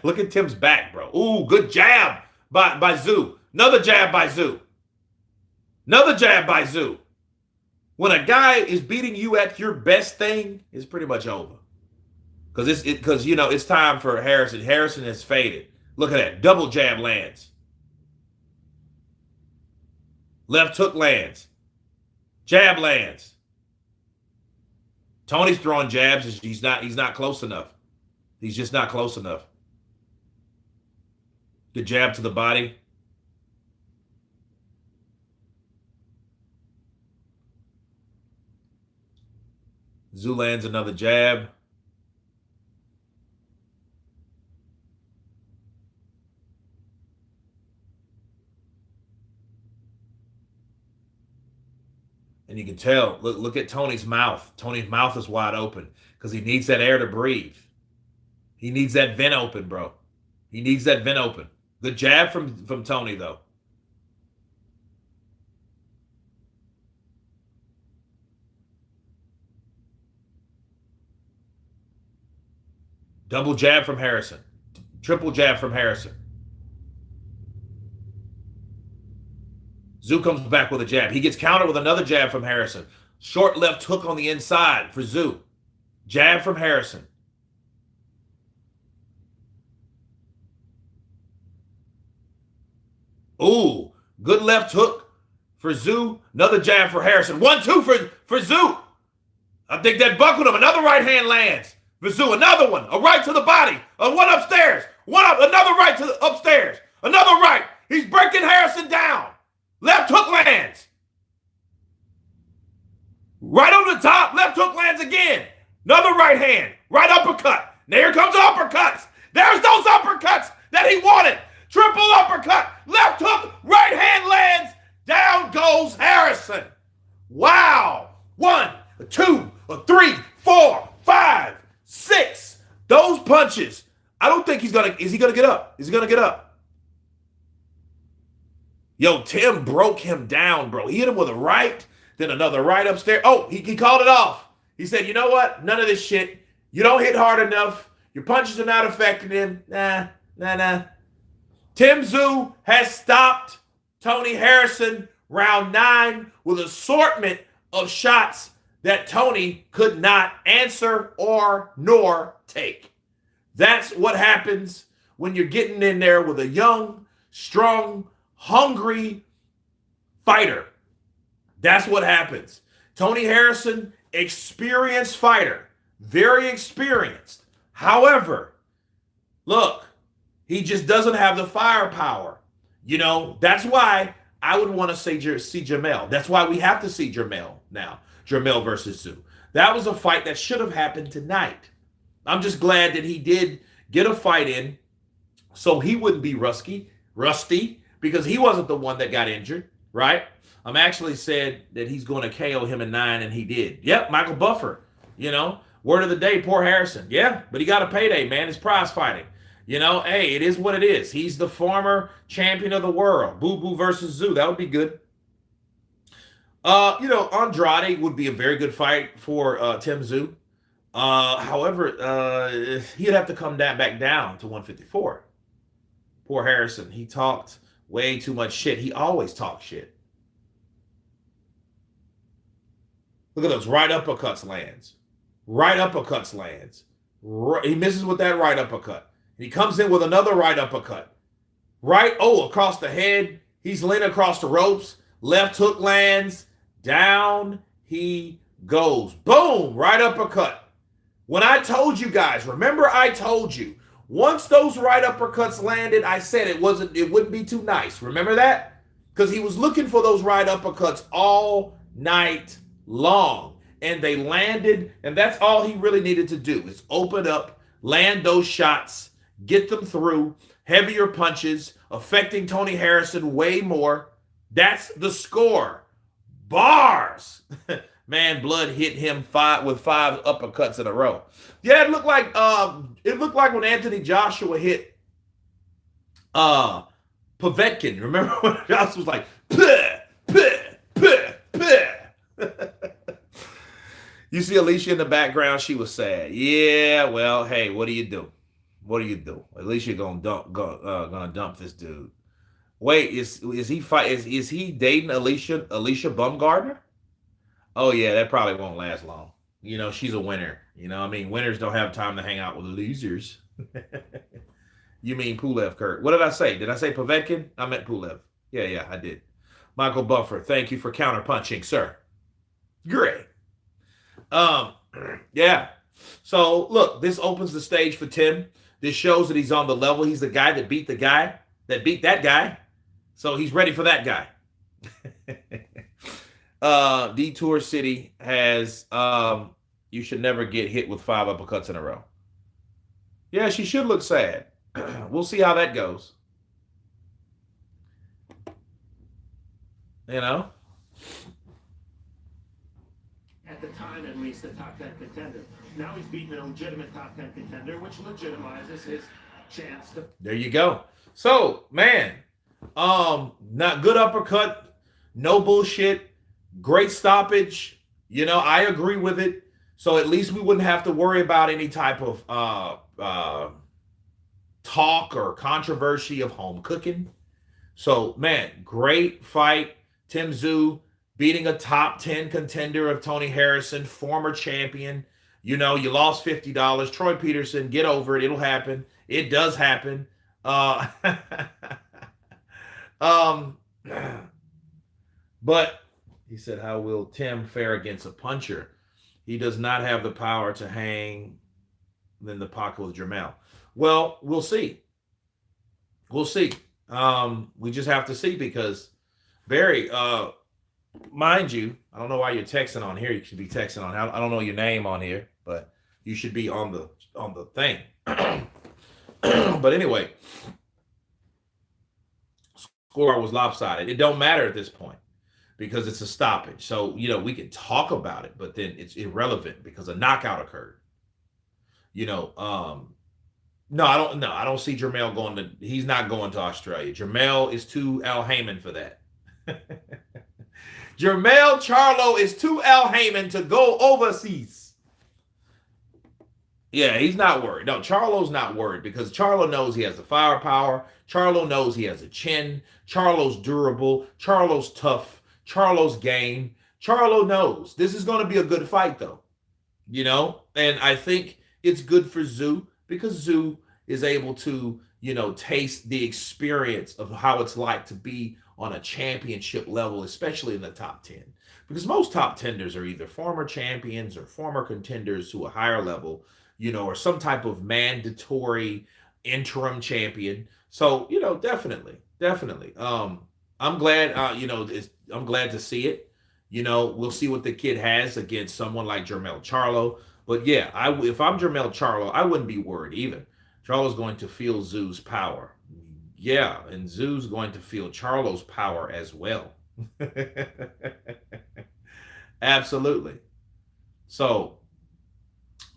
Look at Tim's back, bro. Ooh, good jab by Tszyu. Another jab by Tszyu. Another jab by Tszyu. When a guy is beating you at your best thing, it's pretty much over. Because it's time for Harrison. Harrison has faded. Look at that. Double jab lands. Left hook lands. Jab lands. Tony's throwing jabs. He's not close enough. He's just not close enough. The jab to the body. Tszyu lands another jab. And you can tell, look at Tony's mouth. Tony's mouth is wide open because he needs that air to breathe. He needs that vent open, bro. He needs that vent open. Good jab from Tony, though. Double jab from Harrison. Triple jab from Harrison. Tszyu comes back with a jab. He gets countered with another jab from Harrison. Short left hook on the inside for Tszyu. Jab from Harrison. Ooh, good left hook for Tszyu. Another jab for Harrison. 1-2 for Tszyu. I think that buckled him. Another right hand lands for Tszyu. Another one. A right to the body. One upstairs. One up. Another right to the upstairs. Another right. He's breaking Harrison down. Left hook lands. Right on the top. Left hook lands again. Another right hand. Right uppercut. Now here comes uppercuts. There's those uppercuts that he wanted. Triple uppercut. Left hook. Right hand lands. Down goes Harrison. Wow. 1, 2, 3, 4, 5, 6. Those punches. I don't think he's going to. Is he going to get up? Is he going to get up? Yo, Tim broke him down, bro. He hit him with a right, then another right upstairs. Oh, he called it off. He said, you know what? None of this shit. You don't hit hard enough. Your punches are not affecting him. Nah. Tszyu has stopped Tony Harrison round 9 with assortment of shots that Tony could not answer or nor take. That's what happens when you're getting in there with a young, strong, hungry fighter. That's what happens. Tony Harrison, experienced fighter, very experienced. However, look, he just doesn't have the firepower. You know, that's why I would want to see Jermell. That's why we have to see Jermell now. Jermell versus Tszyu. That was a fight that should have happened tonight. I'm just glad that he did get a fight in so he wouldn't be rusty, because he wasn't the one that got injured, right? I'm actually said that he's going to KO him in 9, and he did. Yep, Michael Buffer, you know, word of the day, poor Harrison. Yeah, but he got a payday, man. It's prize fighting. You know, hey, it is what it is. He's the former champion of the world. Boo Boo versus Tszyu. That would be good. You know, Andrade would be a very good fight for Tszyu. However, he'd have to come back down to 154. Poor Harrison. He talked way too much shit. He always talks shit. Look at those right uppercuts lands. Right uppercuts lands. He misses with that right uppercut. He comes in with another right uppercut. Right, across the head. He's leaning across the ropes. Left hook lands. Down he goes. Boom, right uppercut. When I told you guys, remember I told you, once those right uppercuts landed, I said it wouldn't be too nice. Remember that? Because he was looking for those right uppercuts all night long. And they landed, and that's all he really needed to do is open up, land those shots, get them through, heavier punches, affecting Tony Harrison way more. That's the score. Bars. Man, blood hit him with 5 uppercuts in a row. Yeah, it looked like when Anthony Joshua hit Povetkin. Remember when Joshua was like, puh, puh, puh, puh. You see Alicia in the background, she was sad. Yeah, well, hey, what do you do? What do you do? Alicia gonna dump this dude. Wait, is he dating Alicia Bumgardner? Oh yeah, that probably won't last long. You know, she's a winner. You know, I mean, winners don't have time to hang out with losers. You mean Pulev, Kurt? What did I say? Did I say Povetkin? I meant Pulev. Yeah, I did. Michael Buffer, thank you for counter punching, sir. Great. Yeah. So look, this opens the stage for Tim. This shows that he's on the level. He's the guy that beat that guy. So he's ready for that guy. Detour City has you should never get hit with 5 uppercuts in a row. Yeah, she should look sad. We'll see how that goes. You know?
at the time at least, a top 10 contender. Now he's beaten a legitimate top 10 contender, which legitimizes his chance to.
There you go. So, man, not good uppercut, no bullshit, great stoppage. You know, I agree with it. So at least we wouldn't have to worry about any type of talk or controversy of home cooking. So, man, great fight. Tszyu beating a top 10 contender of Tony Harrison, former champion. You know, you lost $50. Troy Peterson, get over it. It'll happen. It does happen. But he said, how will Tim fare against a puncher? He does not have the power to hang in the pocket with Jermell. Well, we'll see. We'll see. We just have to see because Barry, mind you, I don't know why you're texting on here. You should be texting on. I don't know your name on here, but you should be on the thing. But anyway, score was lopsided. It don't matter at this point because it's a stoppage. So, you know, we can talk about it, but then it's irrelevant because a knockout occurred. You know, no, I don't see Jermell going to. He's not going to Australia. Jermell is too Al Haymon for that. Jermell Charlo is too Al Haymon to go overseas. Yeah, he's not worried. No, Charlo's not worried because Charlo knows he has the firepower. Charlo knows he has a chin. Charlo's durable. Charlo's tough. Charlo's game. Charlo knows this is going to be a good fight, though. You know, and I think it's good for Tszyu because Tszyu is able to, you know, taste the experience of how it's like to be on a championship level, especially in the top 10. Because most top 10ers are either former champions or former contenders to a higher level, you know, or some type of mandatory interim champion. So, you know, definitely. I'm glad, you know, I'm glad to see it. You know, we'll see what the kid has against someone like Jermell Charlo. But yeah, if I'm Jermell Charlo, I wouldn't be worried either. Charlo's going to feel Tszyu's power. Yeah, and Tszyu's going to feel Charlo's power as well. Absolutely. So,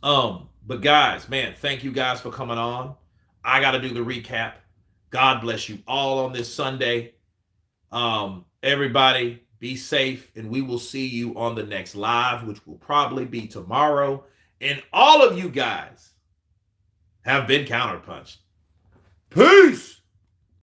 but guys, man, thank you guys for coming on. I got to do the recap. God bless you all on this Sunday. Everybody be safe, and we will see you on the next live, which will probably be tomorrow. And all of you guys have been counterpunched. Peace.